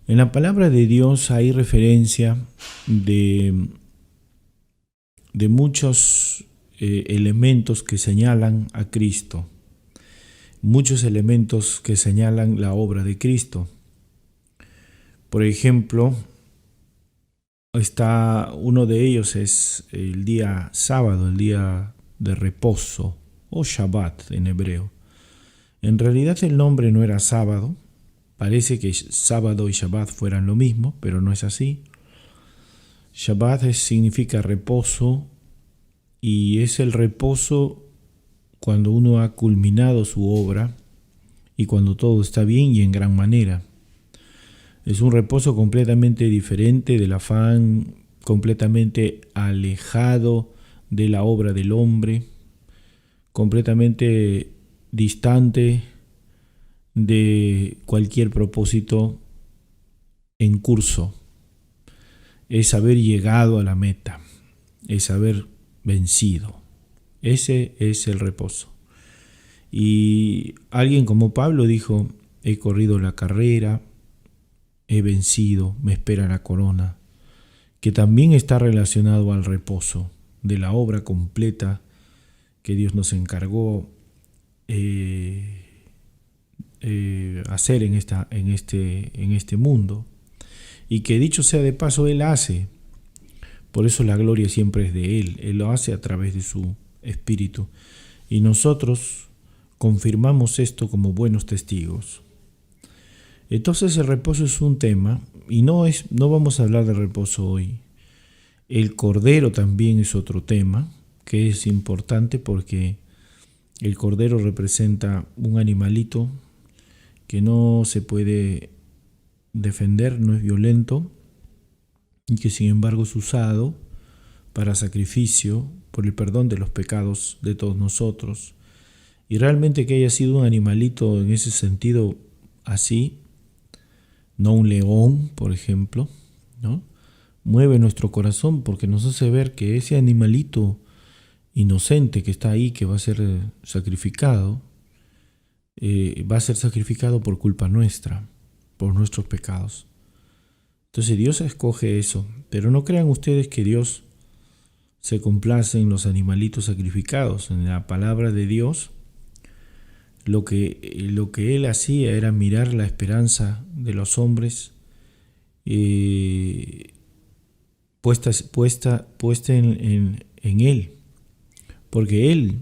En la palabra de Dios hay referencia de, de muchos elementos que señalan a Cristo, muchos elementos que señalan la obra de Cristo. Por ejemplo, uno de ellos es el día sábado, el día de reposo, o Shabbat en hebreo. En realidad el nombre no era sábado, parece que sábado y Shabbat fueran lo mismo, pero no es así. Shabbat significa reposo, y es el reposo cuando uno ha culminado su obra y cuando todo está bien y en gran manera. Es un reposo completamente diferente del afán, completamente alejado de la obra del hombre, completamente distante de cualquier propósito en curso. Es haber llegado a la meta, es haber vencido. Ese es el reposo. Y alguien como Pablo dijo: he corrido la carrera, he vencido, me espera la corona, que también está relacionado al reposo de la obra completa que Dios nos encargó hacer en este mundo, y que, dicho sea de paso, Él hace. Por eso la gloria siempre es de Él. Él lo hace a través de su Espíritu, y nosotros confirmamos esto como buenos testigos. Entonces el reposo es un tema, y no vamos a hablar de reposo hoy. El cordero también es otro tema que es importante, porque el cordero representa un animalito que no se puede defender, no es violento, y que sin embargo es usado para sacrificio por el perdón de los pecados de todos nosotros. Y realmente que haya sido un animalito en ese sentido así, no un león, por ejemplo, ¿no?, mueve nuestro corazón, porque nos hace ver que ese animalito inocente que está ahí, que va a ser sacrificado, va a ser sacrificado por culpa nuestra, por nuestros pecados. Entonces Dios escoge eso, pero no crean ustedes que Dios se complace en los animalitos sacrificados. En la palabra de Dios, lo que Él hacía era mirar la esperanza de los hombres puesta en Él, porque Él,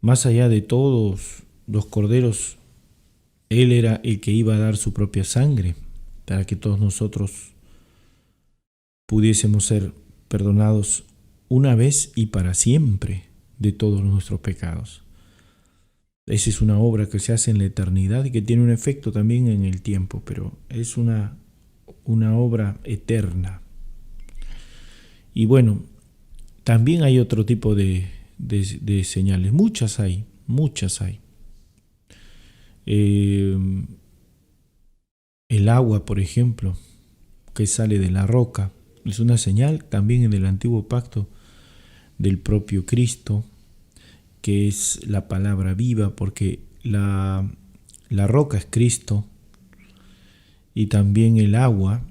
más allá de todos los corderos, Él era el que iba a dar su propia sangre para que todos nosotros pudiésemos ser perdonados una vez y para siempre de todos nuestros pecados. Esa es una obra que se hace en la eternidad y que tiene un efecto también en el tiempo, pero es una obra eterna. Y bueno, también hay otro tipo de señales, muchas hay. El agua, por ejemplo, que sale de la roca, es una señal también en el antiguo pacto del propio Cristo, que es la palabra viva, porque la roca es Cristo, y también el agua,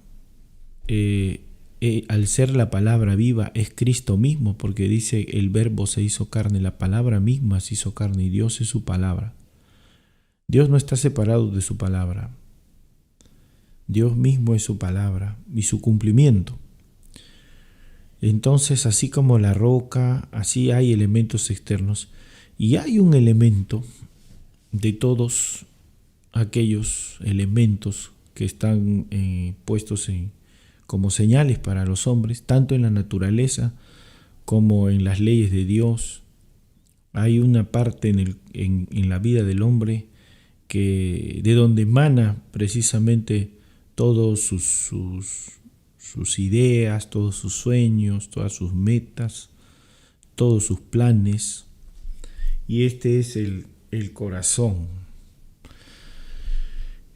al ser la palabra viva, es Cristo mismo, porque dice: el verbo se hizo carne, la palabra misma se hizo carne, y Dios es su palabra. Dios no está separado de su palabra. Dios mismo es su palabra y su cumplimiento. Entonces, así como la roca, así hay elementos externos, y hay un elemento de todos aquellos elementos que están puestos como señales para los hombres, tanto en la naturaleza como en las leyes de Dios. Hay una parte en la vida del hombre de donde emana precisamente todos sus ideas, todos sus sueños, todas sus metas, todos sus planes. Y este es el corazón.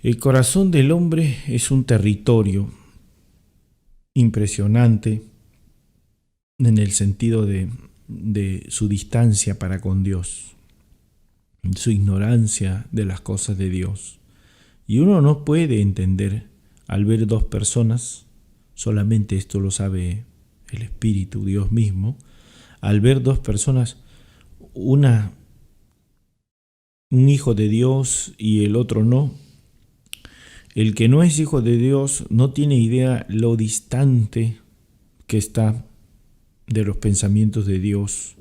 El corazón del hombre es un territorio impresionante en el sentido de su distancia para con Dios, su ignorancia de las cosas de Dios. Y uno no puede entender al ver dos personas, solamente esto lo sabe el Espíritu, Dios mismo, al ver dos personas, un hijo de Dios y el otro no, el que no es hijo de Dios no tiene idea lo distante que está de los pensamientos de Dios,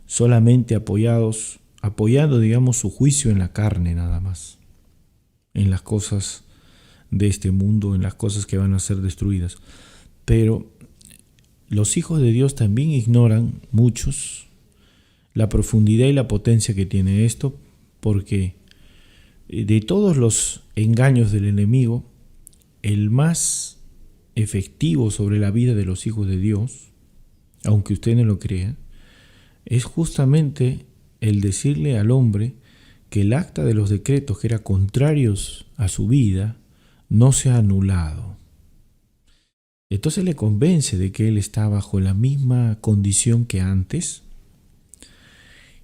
solamente apoyando, digamos, su juicio en la carne nada más, en las cosas de este mundo, en las cosas que van a ser destruidas. Pero los hijos de Dios también ignoran, muchos, la profundidad y la potencia que tiene esto, porque de todos los engaños del enemigo, el más efectivo sobre la vida de los hijos de Dios, aunque usted no lo crea, es justamente el decirle al hombre que el acta de los decretos que eran contrarios a su vida no se ha anulado. Entonces le convence de que él está bajo la misma condición que antes,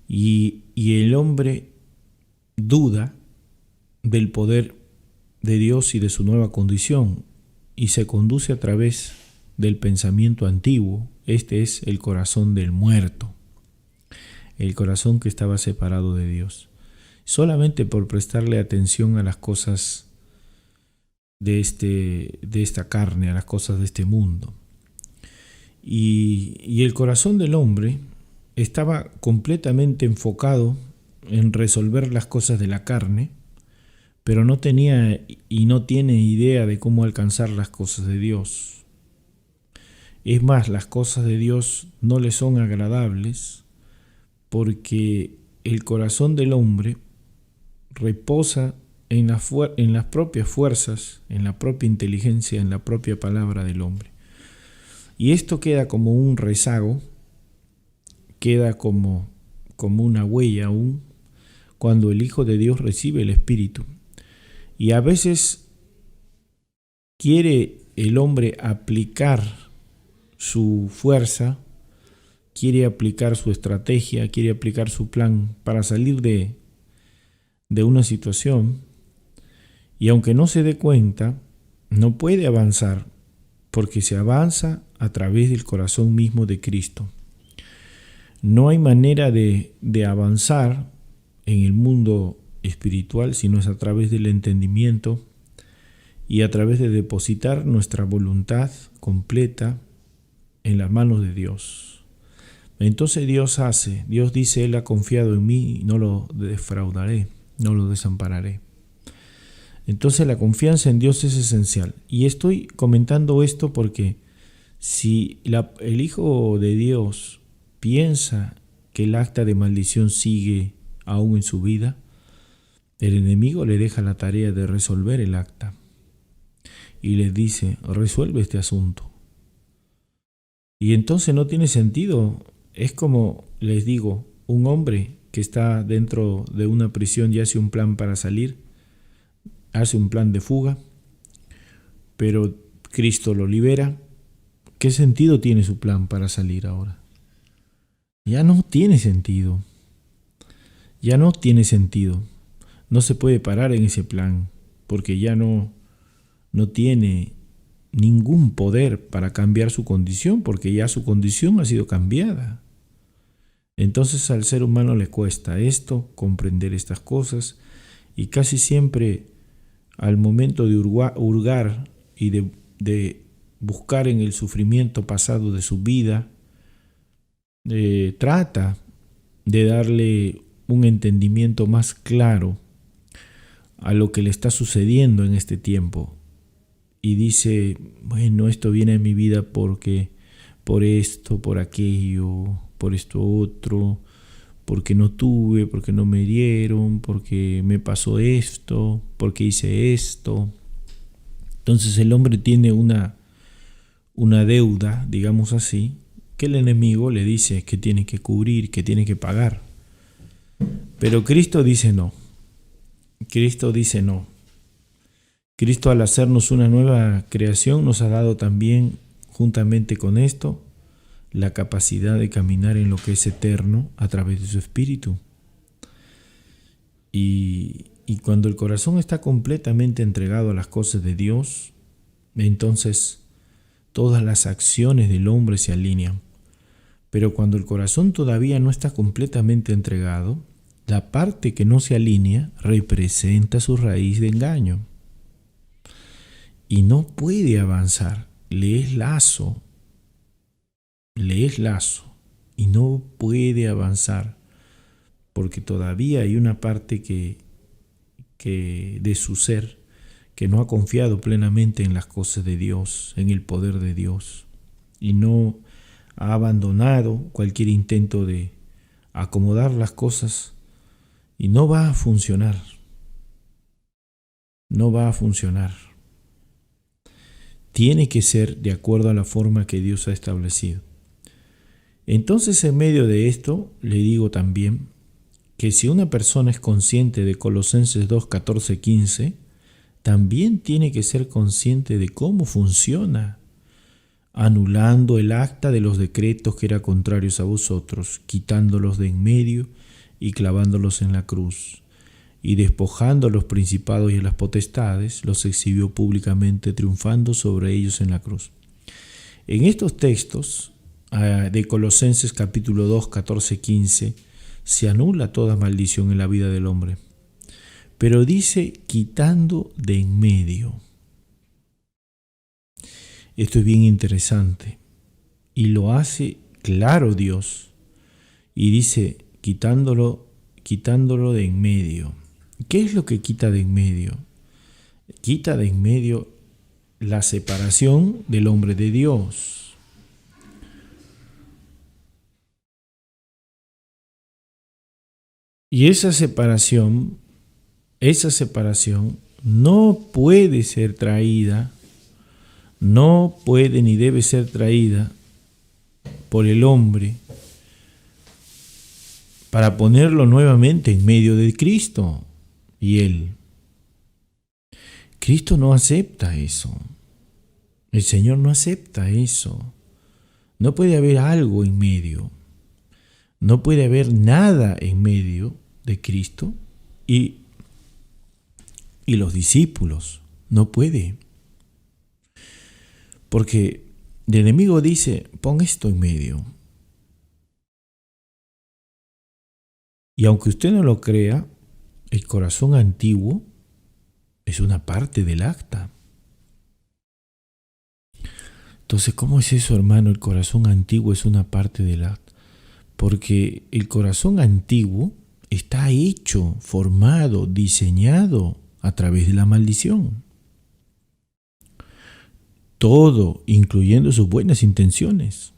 y el hombre duda del poder de Dios y de su nueva condición y se conduce a través del pensamiento antiguo. Este es el corazón del muerto, el corazón que estaba separado de Dios, solamente por prestarle atención a las cosas de esta carne, a las cosas de este mundo. Y el corazón del hombre estaba completamente enfocado en resolver las cosas de la carne, pero no tenía y no tiene idea de cómo alcanzar las cosas de Dios. Es más, las cosas de Dios no le son agradables porque el corazón del hombre reposa en las propias fuerzas, en la propia inteligencia, en la propia palabra del hombre. Y esto queda como un rezago, queda como una huella aún cuando el Hijo de Dios recibe el Espíritu. Y a veces quiere el hombre aplicar su fuerza, quiere aplicar su estrategia, quiere aplicar su plan para salir de una situación, y aunque no se dé cuenta, no puede avanzar, porque se avanza a través del corazón mismo de Cristo. No hay manera de avanzar en el mundo espiritual si no es a través del entendimiento y a través de depositar nuestra voluntad completa en las manos de Dios. Entonces Dios dice, Él ha confiado en mí y no lo defraudaré, no lo desampararé. Entonces la confianza en Dios es esencial. Y estoy comentando esto porque si el Hijo de Dios piensa que el acta de maldición sigue aún en su vida, el enemigo le deja la tarea de resolver el acta y le dice, resuelve este asunto. Y entonces no tiene sentido. Es como, les digo, un hombre que está dentro de una prisión y hace un plan para salir, hace un plan de fuga, pero Cristo lo libera. ¿Qué sentido tiene su plan para salir ahora? Ya no tiene sentido. Ya no tiene sentido. No se puede parar en ese plan, porque ya no tiene ningún poder para cambiar su condición, porque ya su condición ha sido cambiada. Entonces al ser humano le cuesta esto, comprender estas cosas, y casi siempre al momento de hurgar y de buscar en el sufrimiento pasado de su vida, trata de darle un entendimiento más claro a lo que le está sucediendo en este tiempo. Y dice, bueno, esto viene a mi vida porque por esto, por aquello, por esto otro, porque no tuve, porque no me dieron, porque me pasó esto, porque hice esto. Entonces el hombre tiene una deuda, digamos así, que el enemigo le dice que tiene que cubrir, que tiene que pagar. Pero Cristo dice no. Cristo dice no. Cristo, al hacernos una nueva creación, nos ha dado también, juntamente con esto, la capacidad de caminar en lo que es eterno a través de su Espíritu. Y cuando el corazón está completamente entregado a las cosas de Dios, entonces todas las acciones del hombre se alinean. Pero cuando el corazón todavía no está completamente entregado, la parte que no se alinea representa su raíz de engaño. Y no puede avanzar. Le es lazo y no puede avanzar porque todavía hay una parte que de su ser que no ha confiado plenamente en las cosas de Dios, en el poder de Dios, y no ha abandonado cualquier intento de acomodar las cosas, y no va a funcionar. No va a funcionar. Tiene que ser de acuerdo a la forma que Dios ha establecido. Entonces, en medio de esto, le digo también que si una persona es consciente de Colosenses 2, 14, 15, también tiene que ser consciente de cómo funciona, anulando el acta de los decretos que eran contrarios a vosotros, quitándolos de en medio y clavándolos en la cruz, y despojando a los principados y a las potestades, los exhibió públicamente, triunfando sobre ellos en la cruz. En estos textos de Colosenses capítulo 2, 14, 15, se anula toda maldición en la vida del hombre. Pero dice quitando de en medio. Esto es bien interesante y lo hace claro Dios. Y dice quitándolo de en medio. ¿Qué es lo que quita de en medio? Quita de en medio la separación del hombre de Dios. Y esa separación no puede ser traída, no puede ni debe ser traída por el hombre para ponerlo nuevamente en medio de Cristo y Él. Cristo no acepta eso. El Señor no acepta eso. No puede haber algo en medio. No puede haber nada en medio de Cristo y los discípulos. No puede. Porque el enemigo dice, pon esto en medio. Y aunque usted no lo crea, el corazón antiguo es una parte del acta. Entonces, ¿cómo es eso, hermano? El corazón antiguo es una parte del acta. Porque el corazón antiguo está hecho, formado, diseñado a través de la maldición. Todo, incluyendo sus buenas intenciones,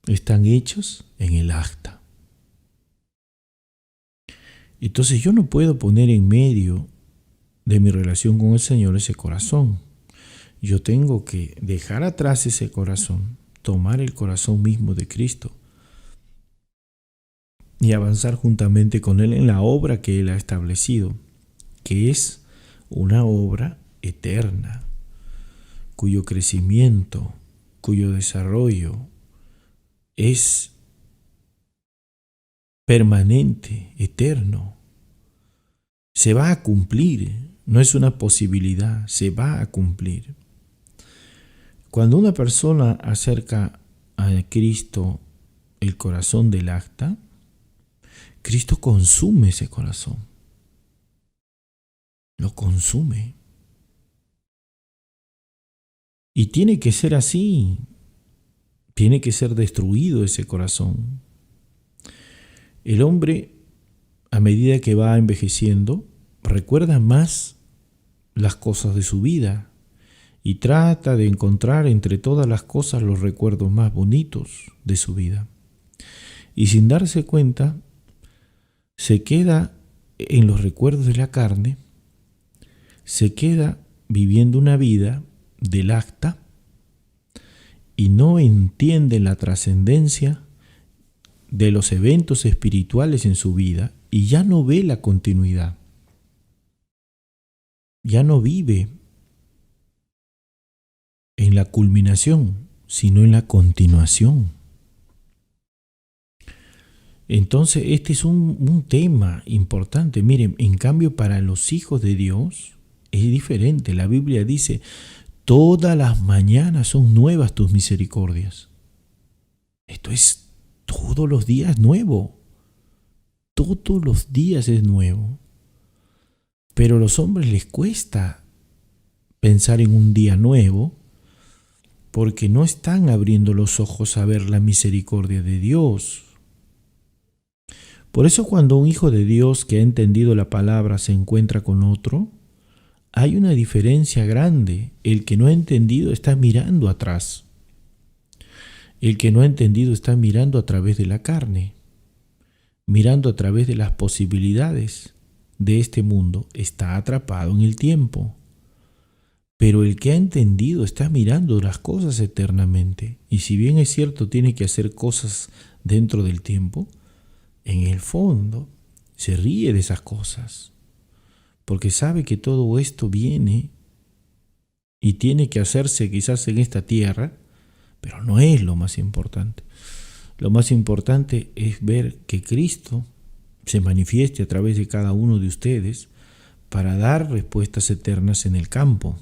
están hechos en el acta. Entonces yo no puedo poner en medio de mi relación con el Señor ese corazón. Yo tengo que dejar atrás ese corazón, tomar el corazón mismo de Cristo y avanzar juntamente con Él en la obra que Él ha establecido, que es una obra eterna, cuyo crecimiento, cuyo desarrollo es permanente, eterno. Se va a cumplir, no es una posibilidad, se va a cumplir. Cuando una persona acerca a Cristo el corazón del acta, Cristo consume ese corazón. Lo consume. Y tiene que ser así. Tiene que ser destruido ese corazón. El hombre, a medida que va envejeciendo, recuerda más las cosas de su vida y trata de encontrar entre todas las cosas los recuerdos más bonitos de su vida. Y sin darse cuenta, se queda en los recuerdos de la carne, se queda viviendo una vida del acta y no entiende la trascendencia de los eventos espirituales en su vida y ya no ve la continuidad. Ya no vive en la culminación, sino en la continuación. Entonces, este es un tema importante. Miren, en cambio, para los hijos de Dios es diferente. La Biblia dice, Todas las mañanas son nuevas tus misericordias. Esto es todos los días nuevo. Todos los días es nuevo. Pero a los hombres les cuesta pensar en un día nuevo porque no están abriendo los ojos a ver la misericordia de Dios. Por eso cuando un hijo de Dios que ha entendido la palabra se encuentra con otro, hay una diferencia grande. El que no ha entendido está mirando atrás. El que no ha entendido está mirando a través de la carne, mirando a través de las posibilidades de este mundo, está atrapado en el tiempo. Pero el que ha entendido está mirando las cosas eternamente. Y si bien es cierto, tiene que hacer cosas dentro del tiempo, en el fondo se ríe de esas cosas. Porque sabe que todo esto viene y tiene que hacerse quizás en esta tierra, pero no es lo más importante. Lo más importante es ver que Cristo se manifieste a través de cada uno de ustedes para dar respuestas eternas en el campo,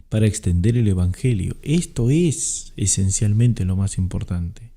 para extender el Evangelio. Esto es esencialmente lo más importante.